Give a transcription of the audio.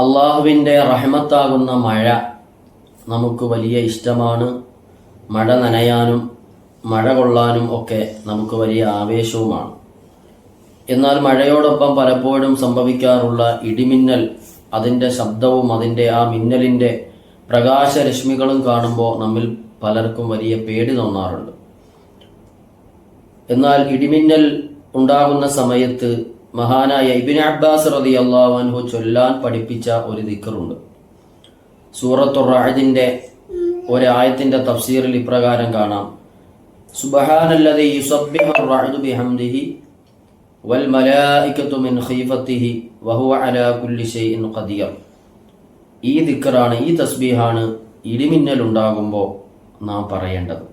അള്ളാഹുവിൻ്റെ റഹ്മത്താകുന്ന മഴ നമുക്ക് വലിയ ഇഷ്ടമാണ്. മഴ നനയാനും മഴ കൊള്ളാനും ഒക്കെ നമുക്ക് വലിയ ആവേശവുമാണ്. എന്നാൽ മഴയോടൊപ്പം പലപ്പോഴും സംഭവിക്കാറുള്ള ഇടിമിന്നൽ, അതിൻ്റെ ശബ്ദവും അതിൻ്റെ ആ മിന്നലിൻ്റെ പ്രകാശരശ്മികളും കാണുമ്പോൾ നമ്മിൽ പലർക്കും വലിയ പേടി തോന്നാറുണ്ട്. എന്നാൽ ഇടിമിന്നൽ ഉണ്ടാകുന്ന സമയത്ത് മഹാനായ ഇബ്നു അബ്ബാസ് റളിയല്ലാഹു അൻഹു ചൊല്ലാൻ പഠിപ്പിച്ച ഒരു ദിക്റുണ്ട്. സൂറത്തുർ റഅദിന്റെ ഒരായത്തിന്റെ തഫ്സീറിൽ ഇപ്രകാരം കാണാം: സുബ്ഹാനല്ലദീ യുസബ്ബിഹുർ റഅദു ബിഹംദിഹി വൽ മലായികതു മിൻ ഖീഫത്തിഹി വഹുവ അലാ കുല്ലി ഷൈഇൻ ഖദീർ. ഈ ദിക്റാണ്, ഈ തസ്ബീഹാണ് ഇടിമിന്നൽ ഉണ്ടാകുമ്പോൾ നാം പറയേണ്ടത്.